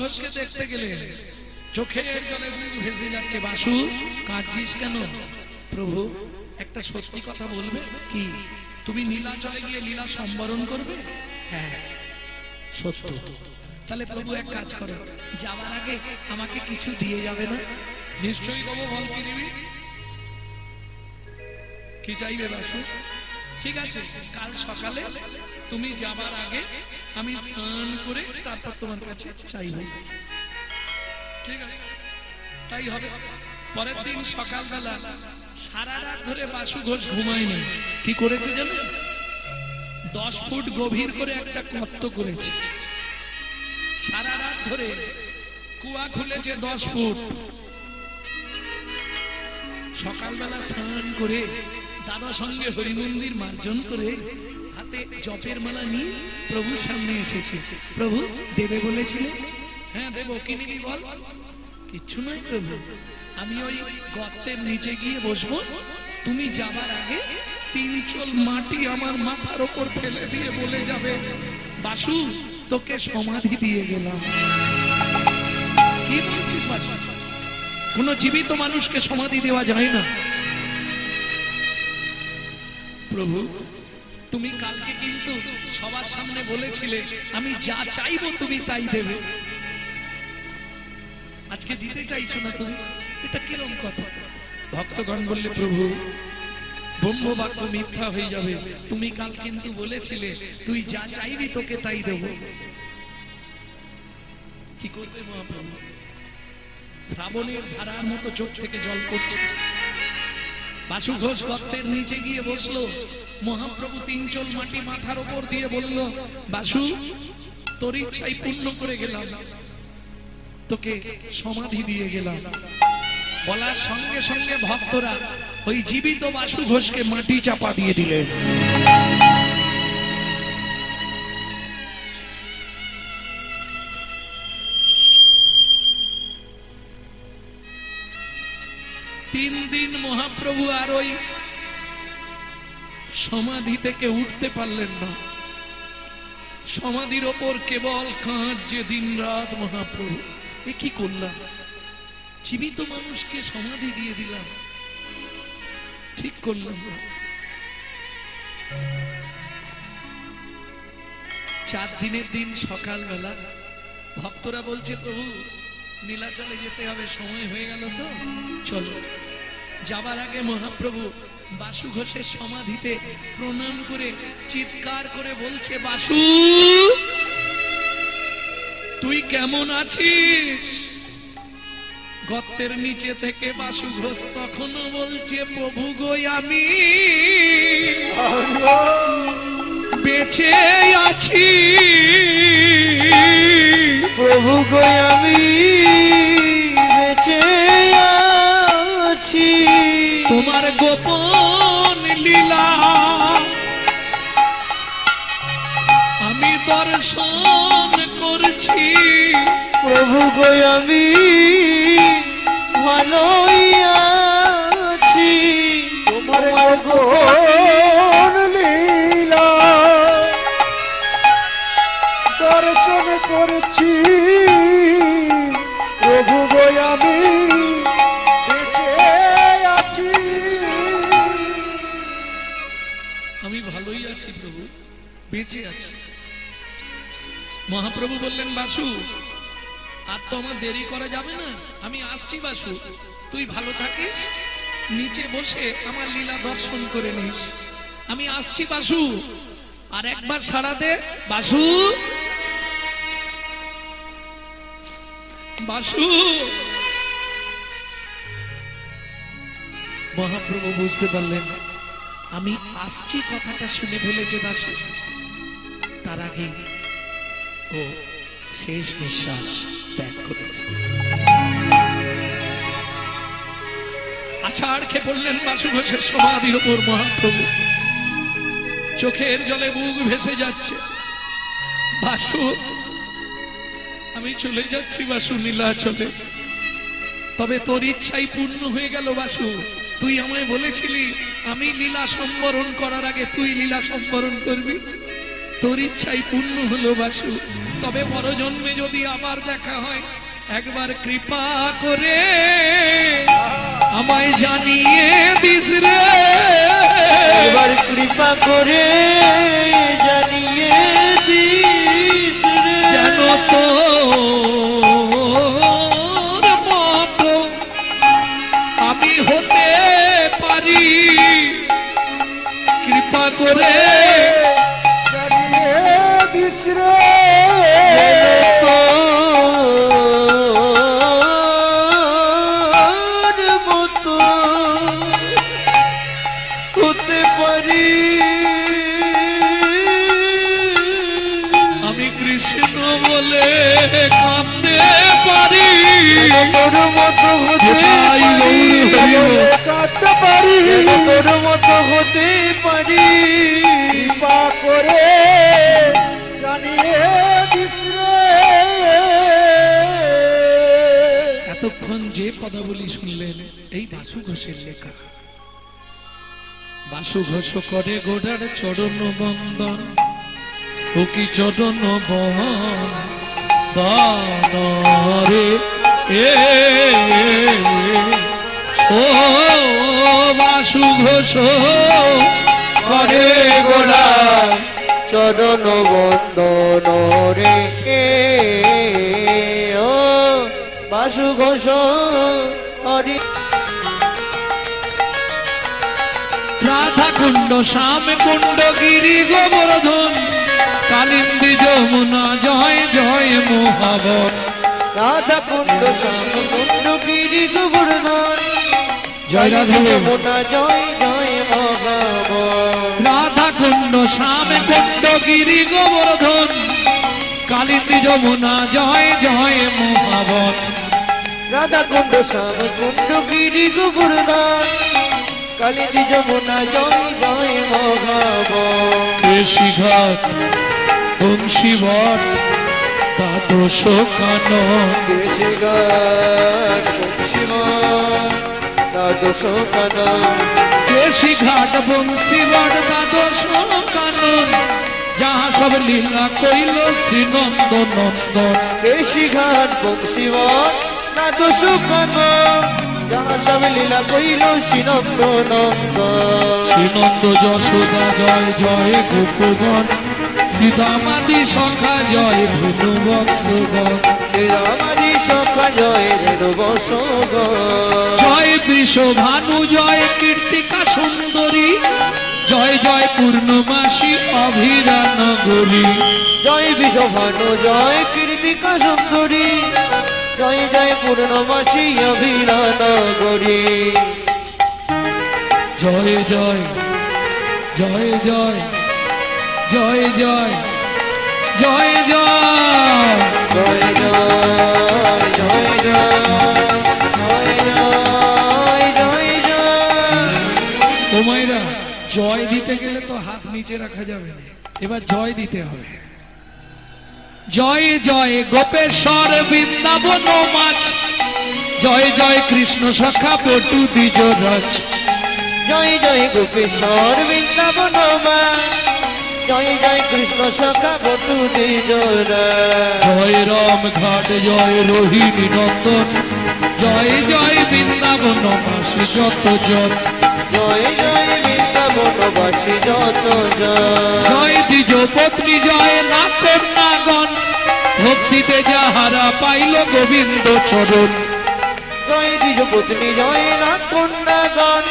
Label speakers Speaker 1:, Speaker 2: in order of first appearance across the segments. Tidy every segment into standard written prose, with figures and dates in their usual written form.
Speaker 1: ঘোষকে দেখতে গেলে চোখের জলে ভেসে যাচ্ছে। বাসু কাঁদছিস কেন? প্রভু একটা সত্যি কথা বলবে কি? তুমি নীলাচলে গিয়ে লীলা সম্বরণ করবে? হ্যাঁ সত্য। তাহলে প্রভু এক কাজ করো, যাওয়ার আগে আমাকে কিছু দিয়ে যাবে না? নিশ্চয়ই দেবো। বল কি নিবি? কি চাইবে বাসু? ঠিক আছে, কাল সকালে তুমি যাবার আগে আমি স্নান করে তারপর তোমার কাছে চাইব। ঠিক আছে, তাই হবে। পরের দিন সকালবেলা সারা রাত ধরে বাসু ঘোষ ঘুমায়নি। কি করেছে জানো? 10 ফুট গভীর করে একটা গর্ত করেছে। সারা রাত ধরে কুয়া খুলেছে 10 ফুট। সকালবেলা স্নান করে দাদা সঙ্গে হরিমন্দির মার্জন করে হাতে জপের মালা নিয়ে প্রভুর সামনে এসেছে। প্রভু দেবে বলেছিলে? হ্যাঁ দেবো। কি নিবি বল? কিচ্ছু নয় প্রভু, আমি ওই গর্তের নিচে গিয়ে বসবো। তুমি যাবার আগে 3 চোল মাটি আমার মাথার ওপর ফেলে দিয়ে বলে যাবে, বাসু তোকে সমাধি দিয়ে গেলাম। কি বলছিস বাসু? কোন জীবিত মানুষকে সমাধি দেওয়া যায় না। প্রভু তুমি কালকে কিন্তু সবার সামনে বলেছিলে আমি যা চাইবো তুমি তাই দেবে। আজকে দিতে চাইছো না তুমি, এটা কিরকম কথা? ভক্তগণ বললে, প্রভু ব্রহ্মবাক্য মিথ্যা হয়ে যাবে। তুমি কাল কিন্তু বলেছিলে তুই যা চাইবি তোকে তাই দেব। কি করবে মহাপ্রভু? শ্রাবণের ধারার মতো চোখ থেকে জল পড়ছে। বাসু ঘোষ গর্তের নিচে গিয়ে বসলো। মহাপ্রভু 3 চোল মাটি মাথার উপর দিয়ে বলল, বাসু তোর ইচ্ছাই পূর্ণ করে গেলাম, তোকে সমাধি দিয়ে গেলাম। বলার সঙ্গে সঙ্গে ভক্তরা ওই জীবিত বাসু ঘোষকে মাটি চাপা দিয়ে দিলেন। তিন দিন মহাপ্রভু আর ওই সমাধি থেকে উঠতে পারলেন না। সমাধির ওপর কেবল কাঁদছে দিন রাত। মহাপ্রভু এ কি করলাম? জীবিত মানুষকে সমাধি দিয়ে দিলাম, ঠিক করলাম না। 4 দিনের দিন সকালবেলা ভক্তরা বলছে, প্রভু নীলাচলে যেতে হবে, সময় হয়ে গেল তো চলো। যাবার আগে মহাপ্রভু বাসু ঘোষের সমাধিতে প্রণাম করে চিৎকার করে বলছে, বাসু তুই কেমন আছিস? গর্তের নিচে থেকে বাসু ঘোষ তখনও বলছে, প্রভু গো আমি বেঁচে আছি,
Speaker 2: প্রভু গো আমি বেঁচে আছি।
Speaker 1: তোমার গোপন লীলা আমি দর্শন করছি,
Speaker 2: প্রভু গো আমি ভালোই আছি। তোমার গোপন লীলা দর্শন করছি, প্রভু গো আমি বেঁচে আছি।
Speaker 1: আমি ভালোই আছি প্রভু, বেঁচে আছি। মহাপ্রভু বললেন, বাসু আর তো আমার দেরি করা যাবে না, আমি আসছি বাসু, তুই ভালো থাকিস, নিচে বসে আমার লীলা দর্শন করে নিস। আমি আসছি বাসু, আর একবার সাড়া দে বাসু, বাসু। মহাপ্রভু বুঝতে পারলেন আমি আসছি কথাটা শুনে ফেলেছে বাসু, তার আগে ও শেষ নিঃশ্বাস ত্যাগ করেছে। আছাড় খেয়ে পড়লেন বাসু ঘোষের সমাধির উপর মহাপ্রভু। চোখের জলে বুক ভেসে যাচ্ছে। বাসু আমি চলে যাচ্ছি বাসু নীলাচলে, তবে তোর ইচ্ছাই পূর্ণ হয়ে গেল বাসু। তুই আমায় বলেছিলি আমি লীলা সম্বরণ করার আগে তুই লীলা সম্বরণ করবি। তোর ইচ্ছাই পূর্ণ হলো বাসু। তবে পরজন্মে যদি আবার দেখা হয়, একবার কৃপা করে আমায় জানিয়ে দিস রে।
Speaker 2: একবার কৃপা করে জানিয়ে দিস রে।
Speaker 1: যেন তোর মতো আমি হতে পারি, কৃপা করে
Speaker 2: জানিয়ে দিস রে। তোর মতো হতে পারি,
Speaker 1: আমি কৃষ্ণ বলে কাঁদতে পারি।
Speaker 2: তোর মতো হতে
Speaker 1: তাই
Speaker 2: পারি,
Speaker 1: গৌর হরি
Speaker 2: কাঁদতে পারি, তোর মতো হতে পারি, কৃপা করে জানিয়ে দিস রে।
Speaker 1: এতক্ষণ যে পদাবলী শুনলেন এই বাসু ঘোষের লেখা। বাসু ঘোষ করে গোড়ার চরণ বন্দন, ও কি চরণ বন্দরে এ ও বাসু ঘোষ করে গোড়া
Speaker 2: চরণ বন্দন রে ও বাসু ঘোষ হরি।
Speaker 1: রাধা কুণ্ড শ্যাম কুণ্ড গিরি গোবর্ধন, কালিন্দী যমুনা জয় জয় মোহাবন।
Speaker 2: রাধা কুণ্ড শ্যাম কুণ্ড গিরি গোবর্ধন,
Speaker 1: জয় রাধা।
Speaker 2: যমুনা জয় জয় ভগবান।
Speaker 1: রাধা কুণ্ড শ্যাম কুণ্ড গিরি গোবর্ধন, কালিন্দী যমুনা জয় জয় মোহাবন।
Speaker 2: রাধা কুণ্ড শ্যাম কুণ্ড গিরি গোবর্ধন, কালিন্দী যমুনা জয় জয় ভগবান।
Speaker 1: কেশিঘাট বংশীবট দ্বাদশ কানন,
Speaker 2: কেশিঘাট বংশীবট দ্বাদশ কানন।
Speaker 1: কেশিঘাট বংশীবট দ্বাদশ কানন, যাহা সব লীলা কইল শ্রীনন্দ নন্দন।
Speaker 2: কেশিঘাট বংশীবট দ্বাদশ কানন, যাহা সব লীলা কইল শ্রীনন্দ নন্দন।
Speaker 1: শ্রীনন্দ যশোদা জয় জয় গোপগণ, শ্রীদামাদি সখা জয় ধনু বৎসগণ।
Speaker 2: রামারি সখা জয় রেণু বসগণ।
Speaker 1: জয় বৃষভানু জয় কীর্তিকা সুন্দরী, জয় জয় পূর্ণমাসী অভিরা নগরী।
Speaker 2: জয় বিশ্বভানু জয় কীর্তিকা সুন্দরী, জয় জয় পূর্ণমাসী অভিরা নগরী।
Speaker 1: জয় জয় জয় জয় জয় জয় জয় জয়
Speaker 2: জয় জয় জয় জয় জয় জয় জয়।
Speaker 1: ও মায়েরা, জয় দিতে গেলে তো হাত নিচে রাখা যাবে না, এবার জয় দিতে হবে। জয় জয় গোপেশ্বর বৃন্দাবন মাছ, জয় জয় কৃষ্ণ সখা পটু দ্বিজ রচ।
Speaker 2: জয় জয় গোপেশ্বর বৃন্দাবন মা, জয় জয় কৃষ্ণ সখা বটু দ্বিজরা।
Speaker 1: জয় রাম ঘাট জয় রোহিণী নন্দন, জয় জয় বৃন্দাবন মাসি যত জন।
Speaker 2: জয় জয় বৃন্দাবনবাসী যত জন।
Speaker 1: জয় দ্বিজ পত্নী জয় নাগর নাগন, ভক্তিতে যাহারা পাইল গোবিন্দ চরণ।
Speaker 2: জয় দ্বিজ পত্নী জয় নাথ কন্যাগণ,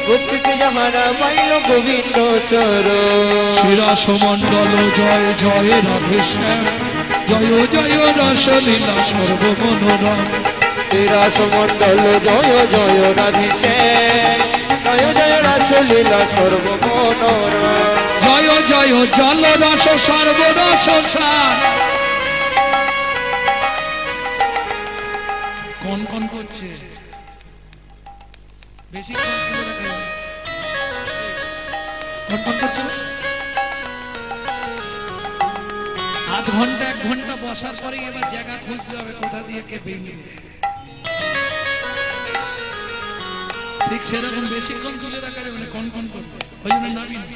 Speaker 2: ভক্তিতে যাহারা পাইল গোবিন্দ চরণ।
Speaker 1: শিরাস মণ্ডল জয় জয় রাধেশ্যাম, জয় জয় রসলীলা সর্বমনোরম।
Speaker 2: রাস মন্ডল জয় জয় রাধেশ্যাম, জয় জয় রাসলীলা সর্বমনোরম।
Speaker 1: জয় জয় জল রস সর্বরস সার। কোন কোন করছে বেশি কোন কোন করছে না? আধ ঘন্টা 1 ঘন্টা বসার পরে এবার জায়গা খুঁজতে হবে কোথা দিয়ে কে বেরিয়ে। ঠিক সেরকম বেশিক্ষণ তুলে রাখা যাবে না, কোন কোন করবে ওই জন্য নামি না।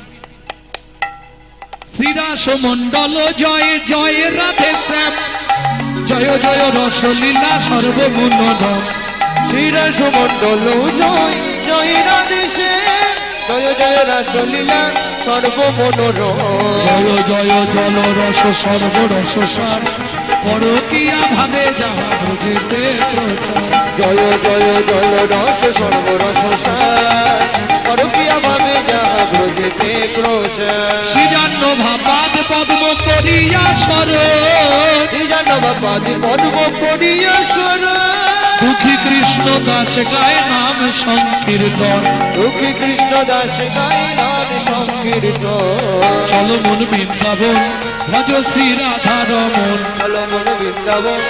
Speaker 1: শ্রীরাস মণ্ডল জয় জয় রাধে শ্যাম, জয় জয় রসলীলা সর্বগুণধম।
Speaker 2: শ্রীরাস মণ্ডল জয় জয় রাধে শ্যাম, জয় জয় রাসলীলা সর্বমনোরম।
Speaker 1: জয় জয় জল রস সর্বরস সার, পরকীয়া ভাবে যাহা ব্রজেতে প্রচার।
Speaker 2: জয় জয় জয় রস সর্বরস সার, পরকীয়া ভাবে যাহা ব্রজেতে প্রচার।
Speaker 1: শ্রীজান্ন ভাবাদ পদ্ম করিয়া স্মরণ,
Speaker 2: শ্রীজানবাপাদি পদ্ম করিয়া স্মরণ।
Speaker 1: দুঃখী কৃষ্ণ দাস গায় নাম সংকীর্তন।
Speaker 2: দুঃখী কৃষ্ণ দাস গায় নাম সংকীর্তন।
Speaker 1: চলো মন বৃন্দাবন ভজ শ্রী রাধা রমন,
Speaker 2: চলো মন বৃন্দাবন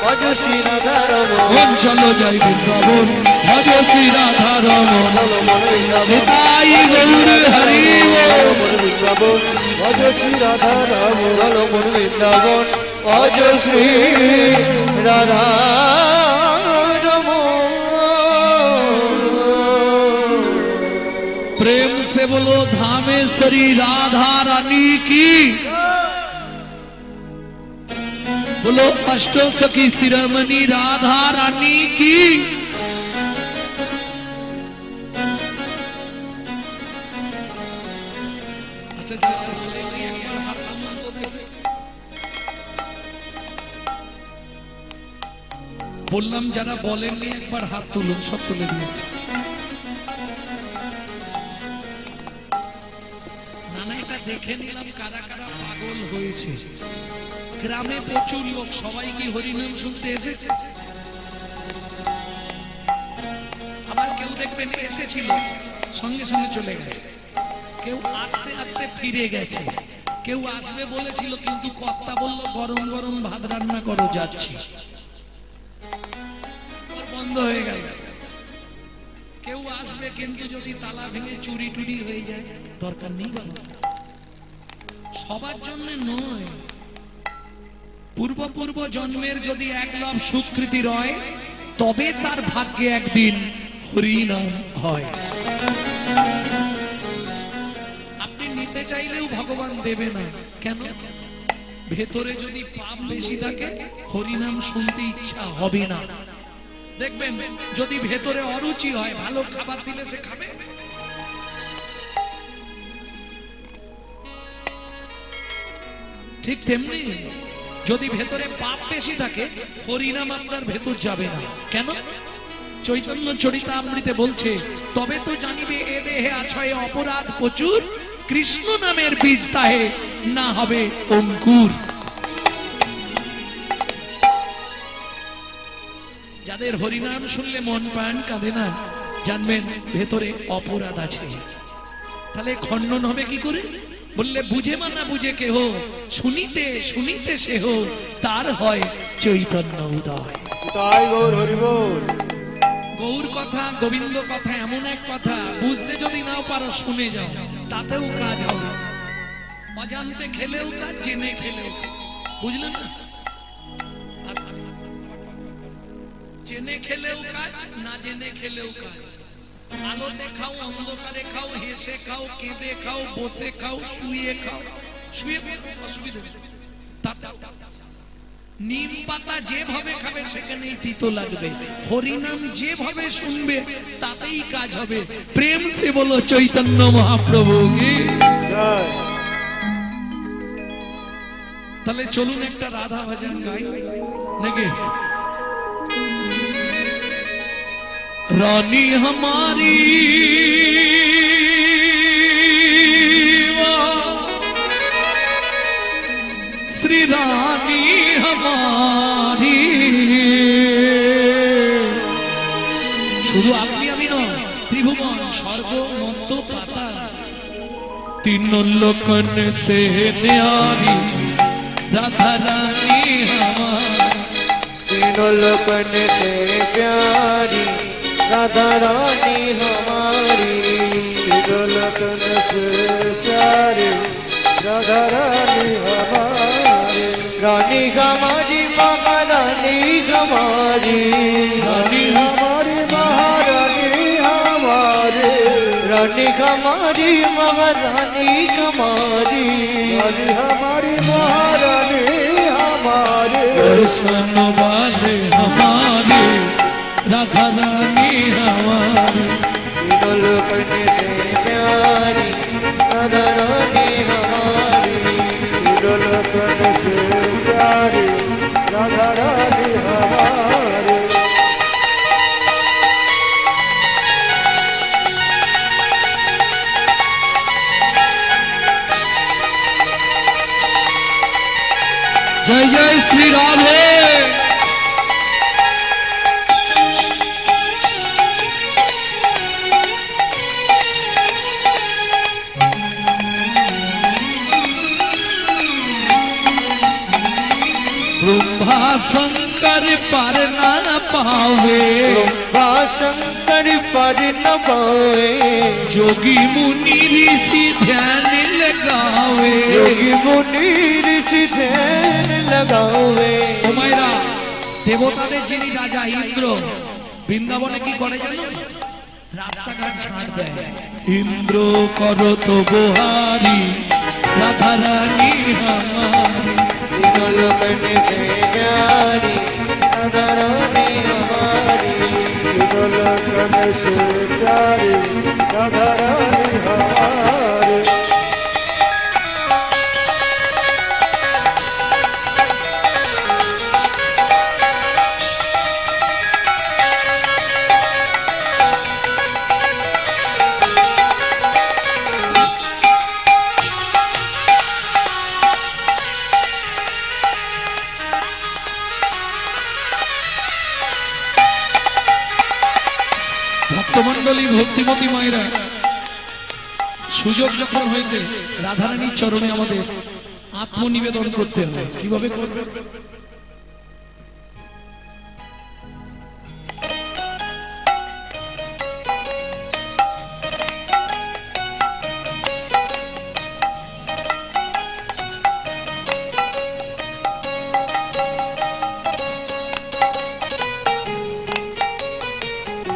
Speaker 2: ভজ শ্রী রাধা রমন।
Speaker 1: মন চলো যাই বৃন্দাবন ভজ শ্রী রাধা রমন।
Speaker 2: চলো মন বৃন্দাবন
Speaker 1: নিতাই গৌর হরি
Speaker 2: চলো মন বৃন্দাবন ভজ শ্রী রাধা রমন। চলো মন বৃন্দাবন ভজ শ্রী রাধা রমন।
Speaker 1: प्रेम से बोलो धामेश्वरी राधा रानी की, बोलो अष्टो सखी शिरोमणि राधा रानी की। अच्छा বললাম যারা বলেননি একবার হাত তুলুন, সব তুলে দিয়েছে। দেখে নিলাম কারা কারা পাগল হয়েছে। গ্রামে প্রচুর লোক, সবাই কি হরিনাম শুনতে এসেছে? আবার কেউ দেখবেন এসেছিল সঙ্গে সঙ্গে চলে গেছে, কেউ আস্তে আস্তে ফিরে গেছে, কেউ আসবে বলেছিল কিন্তু কর্তা বলল গরম গরম ভাত রান্না করো যাচ্ছি, বন্ধ হয়ে গেল। কেউ আসবে কিন্তু যদি তালা ভেঙে চুরি টুরি হয়ে যায় দরকার নেই। সবার জন্য নয়, পূর্ব জন্মের যদি এক লাভ সুকৃতি রয় তবে তার ভাগ্যে একদিন হরিনাম হয়। আপনি নিতে চাইলেও ভগবান দেবে না। কেন? ভেতরে যদি পাপ বেশি থাকে হরিনাম শুনতে ইচ্ছা হবে না। দেখবেন যদি ভেতরে অরুচি হয়, ভালো খাবার দিলে সে খাবে। ঠিক তেমনি যদি ভেতরে পাপ বেশি থাকে হরিনাম আপনার ভেতর যাবে না। কেন? চৈতন্য চরিতামৃতে বলছে, তবে তো জানিবে এ দেহে আছয় অপরাধ প্রচুর, কৃষ্ণ নামের বীজ তাহে না হবে অঙ্কুর। যাদের হরিনাম শুনলে মন প্রাণ কাঁদে না, জানবেন ভেতরে অপরাধ আছে। তাহলে খণ্ডন হবে কি করে? বললে বুঝে মানা বুঝে কেহ, শুনিতে শুনিতে সেহ, তার হয় চৈতন্য উদয়।
Speaker 2: তাই গৌর হরি বল।
Speaker 1: গৌর কথা, গোবিন্দ কথা এমন এক কথা, বুঝতে যদি নাও পারো শুনে যাও, তাতেও কাজ হবে। অজান্তে খেলেও কাজ, জেনে খেলেও কাজ। বুঝলেন না? জেনে খেলেও কাজ, না জেনে খেলেও কাজ। আলোতে খাও, অন্ধকারে খাও, হেসে খাও, কেঁদে খাও, বসে খাও, শুয়ে খাও, শুয়ে অসুবিধা নেই। নিম পাতা যেভাবে খাবে সেখানেই তিতো লাগবে, হরিনাম যেভাবে শুনবে তাতেই কাজ হবে। প্রেম সে বলো চৈতন্য মহাপ্রভু কি। তাহলে চলুন একটা রাধা ভজন গাই নাকি। रानी हमारी श्री रानी हमारी, शुरू আপনি আমি নয়, ত্রিভুবন স্বর্গ মন্ত পাতাল तीनों लोकन से न्यारी राधा रानी हमारी।
Speaker 2: तीनों लोकन से प्यारी राधा रानी हमारी। तीनों लोकन से प्यारी राधा रानी हमारी। रानी हमारी महारानी हमारी, रानी हमारी महारानी हमारी। रानी हमारी महारानी हमारी हमारी महारानी हमारे
Speaker 1: दर्शन वाले हमारे राधा रानी हमारी
Speaker 2: तीनों लोक ने प्यारी राधा रानी हमारी तीनों लोक ने प्यारी राधा रानी हमारे
Speaker 1: जय जय श्री राधे। ब्रह्मा शंकर पर न पावे
Speaker 2: शंकर पर न पावे
Speaker 1: जोगी मुनि ऋषि ध्यान लगावे
Speaker 2: योगी मुनि ऋषि ध्यान लगावे
Speaker 1: ও মায়েরা, দেবতাদের যিনি রাজা ইন্দ্র বৃন্দাবনে কি করে জানো? রাস্তাঘাট ঝাড় দেয়। ইন্দ্র করো তো বহারি রাধা রানী हमारी
Speaker 2: तीनों लोक ने प्यारी राधा रानी हमारी तीनों लोक ने प्यारी राधा रानी हमारे
Speaker 1: ভক্তমণ্ডলী ভক্তিমতী মায়েরা, সুযোগ যখন হয়েছে রাধারানীর চরণে আমাদের আত্মনিবেদন করতে হবে। কিভাবে করবে?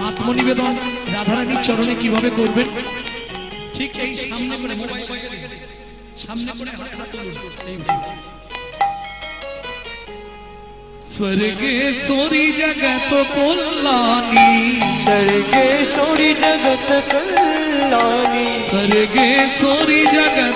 Speaker 1: আত্মনিবেদন রাধারানীর চরণে কিভাবে করবেন? ঠিক এই সামনে করে মোবাইল সামনে করে হাতটা তুলুন। এইভাবে। स्वर्गेश्वरी जगत कल्याणी
Speaker 2: स्वर्गेश्वरी जगत कल्याणी
Speaker 1: स्वर्गेश्वरी जगत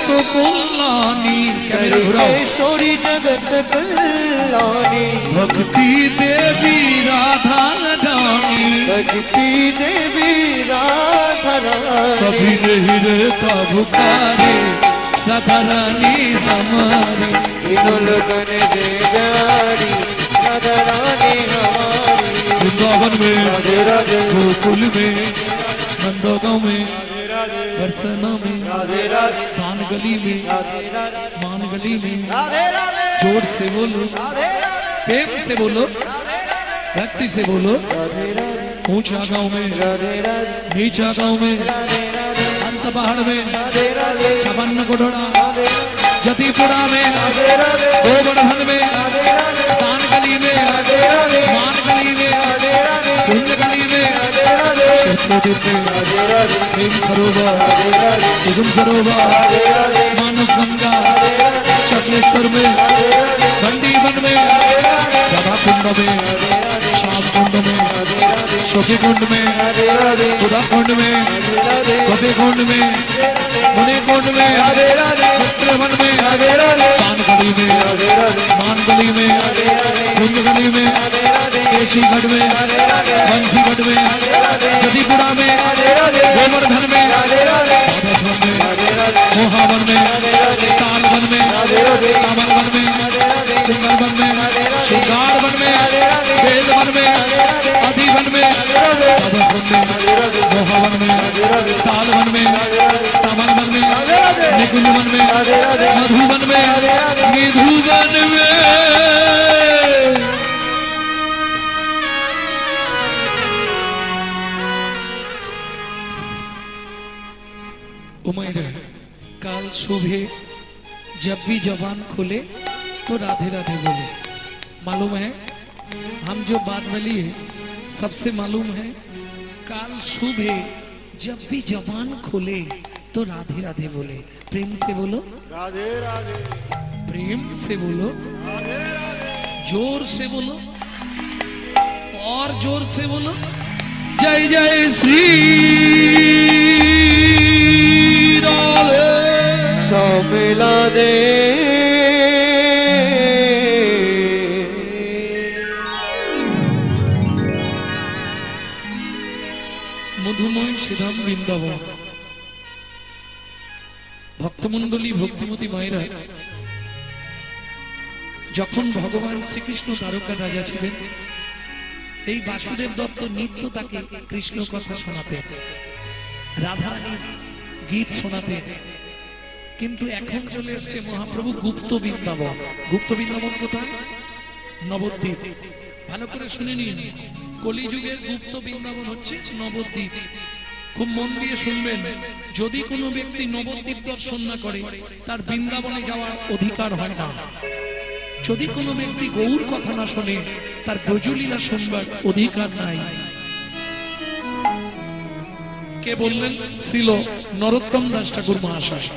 Speaker 1: कल्याणी
Speaker 2: स्वर्गेश्वरी जगत कल्याणी
Speaker 1: भक्ति देवी राधा रानी
Speaker 2: भक्ति देवी राधा रानी
Speaker 1: कभी नहीं रहता भुखारे राधा रानी हमारी
Speaker 2: तीनों लोक ने प्यारी राधा रानी हमारी
Speaker 1: वृंदावन में
Speaker 2: राधे राधे
Speaker 1: गोकुल में नंदगांव में बरसना में
Speaker 2: राधे राधे
Speaker 1: पान गली में
Speaker 2: राधे राधे
Speaker 1: मान गली में
Speaker 2: राधे राधे
Speaker 1: जोर से बोलो
Speaker 2: राधे
Speaker 1: प्रेम से बोलो भक्ति से बोलो
Speaker 2: राधे
Speaker 1: ऊंचा गांव में
Speaker 2: राधे राधे
Speaker 1: नीचा गांव में
Speaker 2: राधे राधे
Speaker 1: अंत पहाड़ में
Speaker 2: राधे राधे
Speaker 1: छपन्न कोठड़ा जतीपुरा में
Speaker 2: राधे राधे
Speaker 1: गोवर्धन में
Speaker 2: राधे राधे
Speaker 1: दान गली में
Speaker 2: राधे राधे
Speaker 1: मान गली में
Speaker 2: राधे राधे
Speaker 1: कुंज गली में
Speaker 2: राधे राधे
Speaker 1: क्षेत्रदीप में
Speaker 2: राधे राधे
Speaker 1: प्रेम सरोवर
Speaker 2: राधे राधे
Speaker 1: कुसुम सरोवर
Speaker 2: राधे राधे
Speaker 1: मानव गंगा
Speaker 2: राधे राधे
Speaker 1: चक्रेश्वर में
Speaker 2: राधे राधे
Speaker 1: बंदी वन में राधा कुंड में श्याम कुंड में शोकी कुंड में
Speaker 2: राधे राधे
Speaker 1: उदा कुंड में
Speaker 2: राधे
Speaker 1: कपे कुंड में मुनि कुंड में
Speaker 2: राधे राधे
Speaker 1: चित्र वन में
Speaker 2: राधे राधे
Speaker 1: पान गली में
Speaker 2: राधे राधे
Speaker 1: मान गली में कुंज गली में केशीगढ़ में बंसीगढ़ में जदीपुरा में गोवर्धन में राधास्वन में मोहावन में तालवन में कामल वन में कुंगल वन में श्रृंगार वन में वेद वन में आदि वन में राधास्वन में मोहावन में तालवन में कामल वन में निकुंज वन में मधुवन में निधुवन में उमैर काल सुबह जब भी जबान खोले तो राधे राधे बोले। मालूम है हम जो बात बोली है सबसे मालूम है काल सुबह जब भी जबान खोले तो राधे राधे बोले। प्रेम से बोलो
Speaker 2: राधे राधे,
Speaker 1: प्रेम से बोलो,
Speaker 2: राधे राधे,
Speaker 1: जोर से बोलो और जोर से बोलो जय जय श्री राधे।
Speaker 2: सब मिला दे।
Speaker 1: মধুময় শ্রীধাম বৃন্দাবন ভক্তমণ্ডলী ভক্তিমতী মায়েরা, যখন ভগবান শ্রীকৃষ্ণ দ্বারকার রাজা ছিলেন, এই বাসুদেব দত্ত নিত্য তাকে কৃষ্ণ কথা শোনাতেন, রাধারানী গীত শোনাতেন। কিন্তু এখন চলে এসছে মহাপ্রভু গুপ্ত বৃন্দাবন। গুপ্ত বৃন্দাবন কোথায়? নবদ্বীপ। ভালো করে শুনে নিন, কলিযুগের গুপ্ত বৃন্দাবন হচ্ছে নবদ্বীপ। খুব মন দিয়ে শুনবেন, যদি কোনো ব্যক্তি নবদ্বীপ দর্শন না করে তার বৃন্দাবনে যাওয়ার অধিকার হয় না। যদি কোনো ব্যক্তি গৌর কথা না শোনে তার ব্রজলীলা শুনবার অধিকার নাই। কে বললেন? ছিল নরোত্তম দাস ঠাকুর মহাশয়।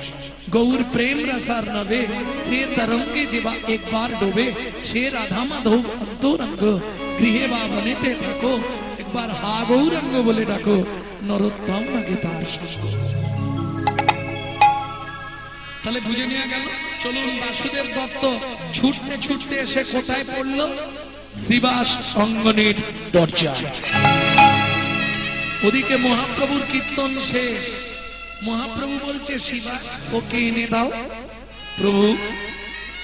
Speaker 1: গৌর প্রেম রসার নবে সে তরঙ্গে যেবা একবার ডোবে, সে রাধা মাধব অন্তরঙ্গ গৃহে বা বনেতে থাকো, একবার হা গৌরঙ্গ বলে ডাকো, নরোত্তম আগে তার সঙ্গ। তাহলে বুঝে নেওয়া গেল। চলুন, বাসুদেব দত্ত ছুটতে ছুটতে এসে কোথায় পড়লো? শ্রীবাস অঙ্গনের দরজায়। ওদিকে মহাপ্রভুর কীর্তন শেষ। মহাপ্রভু বলছে, শিবা ওকে এনে দাও। প্রভু,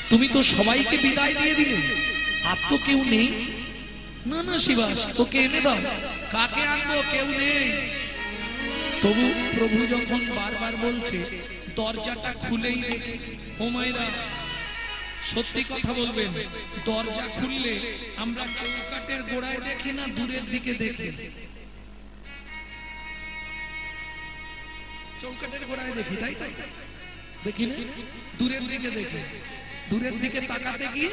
Speaker 1: তুমি তো সবাইকে বিদায় দিয়ে দিলে, আর তো কেউ নেই। না না শিবাস, ওকে এনে দাও। কাকে আনবো? কেউ নেই। তবু প্রভু যখন বারবার বলছে, দরজাটা খুলেই দেখে। ও মায়েরা, সত্যি কথা বলবেন, দরজা খুললে আমরা চৌকাটের গোড়ায় দেখি না দূরের দিকে দেখি? চৌকাটের গোড়ায় দেখি, তাই তাই দেখি না? দূরের দিকে দেখে, দূরের দিকে তাকাতে গিয়ে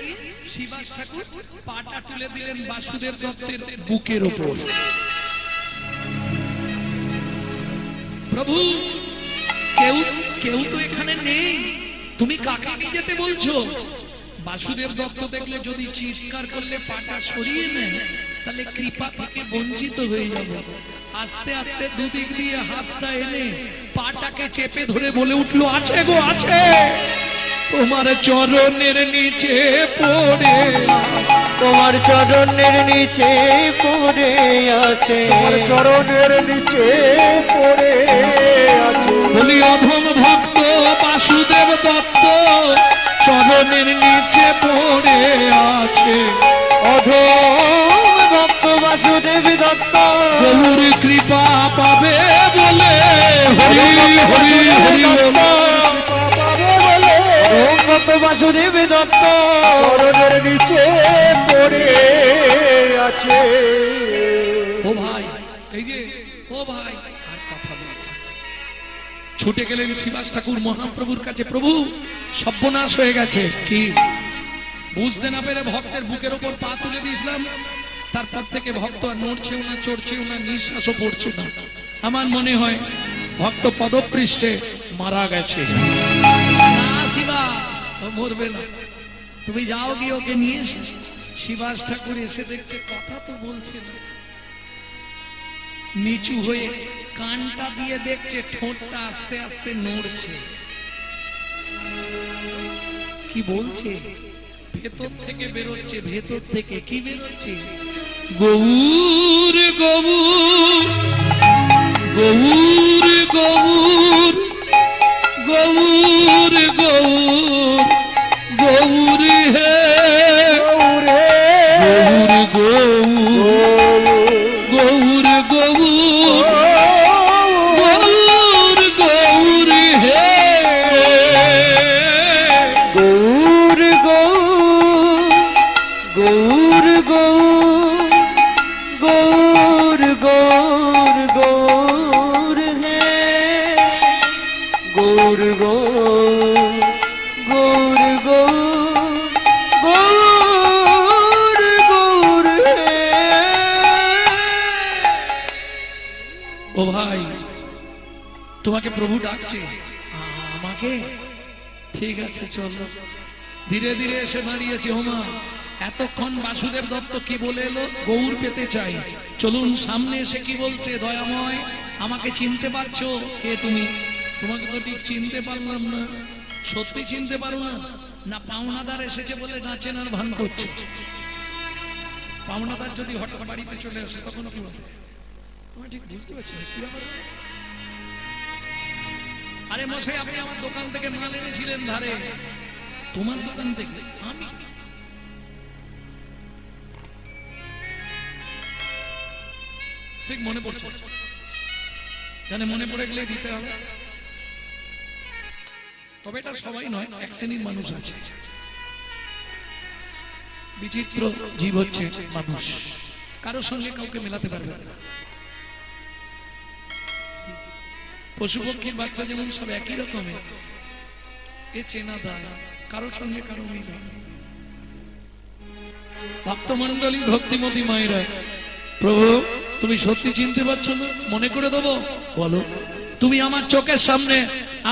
Speaker 1: শিবাস ঠাকুর পাটা তুলে দিলেন বাসুদেব দত্তের বুকের ওপর। প্রভু, কেউ কেউ তো এখানে নেই, তুমি কাকে নিয়ে যেতে বলছো? বাসুদেব দত্ত দেখলে যদি চিৎকার করলে পাটা সরিয়ে নেয় তাহলে কৃপা থেকে বঞ্চিত হয়ে যাবে। আস্তে আস্তে দুদিক দিয়ে হাতটা এনে পাটাকে চেপে ধরে বলে উঠলো, আছে গো আছে, তোমার চরণের নিচে পড়ে,
Speaker 2: তোমার চরণের নিচে পড়ে আছে, তোমার চরণের নিচে পড়ে আছে।
Speaker 1: বলি অধম ভক্ত বাসুদেব দত্ত চরণের নিচে পড়ে আছে।
Speaker 2: অধম ভক্ত বাসুদেব দত্ত
Speaker 1: গৌর কৃপা পাবে বলে, হরি হরি হরি
Speaker 2: বলে, ভক্ত বাসুদেব দত্ত চরণের নিচে পড়ে আছে।
Speaker 1: ও ভাই, এই যে ও ভাই, আর কথা বলছে। ছুটে গেলেন শিবাস ঠাকুর মহাপ্রভুর কাছে। প্রভু, সর্বনাশ হয়ে গেছে। কি? বুঝতে না পেরে ভক্তের বুকের ওপর পা তুলে দিয়েছিলাম, তারপর থেকে ভক্ত আর নড়ছেও না, চড়ছেও না, নিঃশ্বাসও পড়ছে না। আমার মনে হয় ভক্ত পদপৃষ্ঠে মারা গেছে। না শিবাস, ও মরবে না, তুমি যাও গিয়ে ওকে নিয়ে এসো। শিবাস ঠাকুর এসে দেখছে কথা তো বলছে না, নিচু হয়ে কানটা দিয়ে দেখছে ঠোঁটটা আস্তে আস্তে নড়ছে। কি বলছে? ভেতর থেকে বেরোচ্ছে, ভেতর থেকে কি বেরোচ্ছে? গৌর গৌর গৌর গৌর গৌর গৌর গৌর হে গৌর গৌর গৌর গৌর গৌর গৌর হে
Speaker 2: গৌর গৌর গৌর গৌর গৌর হে গৌর গৌর গৌর গৌর গৌর হে।
Speaker 1: ও ভাই, তোমাকে প্রভু ডাকছে। আমাকে? ঠিক আছে চলো। ধীরে ধীরে এসে দাঁড়িয়েছে। ওমা, এতক্ষণ বাসুদেব দত্ত কি বলে এলো? গৌর পেতে চাই। চলুন সামনে এসে কি বলছে? দয়াময়, আমাকে চিনতে পারছো? কে তুমি? তোমাকে তো ঠিক চিনতে পারলাম না। সত্যি চিনতে পারো না? না পাওনাদার এসেছে বলে নাচেন আর ভান করছে? পাওনাদার যদি হঠাৎ বাড়িতে চলে আসে তখন কি হবে? তোমার ঠিক বুঝতে পারছি না কি ব্যাপার? আরে মশাই, আপনি আমার দোকান থেকে মাল এনেছিলেন ধারে। তোমার দোকান থেকে? আমি? ঠিক মনে পড়ছে, জানে মনে পড়ে গেলে দিতে হবে। তবে এটা সবাই নয়, এক শ্রেণীর মানুষ আছে। বিচিত্র জীব হচ্ছে মানুষ, কারোর সঙ্গে কাউকে মেলাতে পারবে না। পশু পক্ষীর বাচ্চা যেমন সব একই রকমের, এ চেনা দায়, কারোর সঙ্গে কারো মিল। ভক্তমন্ডলী, ভক্তিমতী মায়েরা, প্রভু তুমি সত্যি চিনতে পারছো না? মনে করে দেবো? বলো। তুমি আমার চোখের সামনে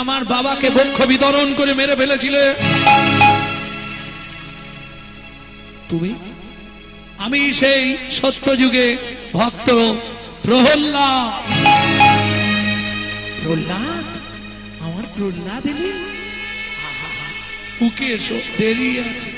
Speaker 1: আমার বাবাকে বক্ষ বিতরণ করে মেরে ফেলেছিলে। তুমি? আমি সেই সত্য যুগে ভক্ত প্রহ্লাদ। প্রহ্লাদ? আমার প্রহ্লাদ এলি? উকে এসো, দেরি আছে।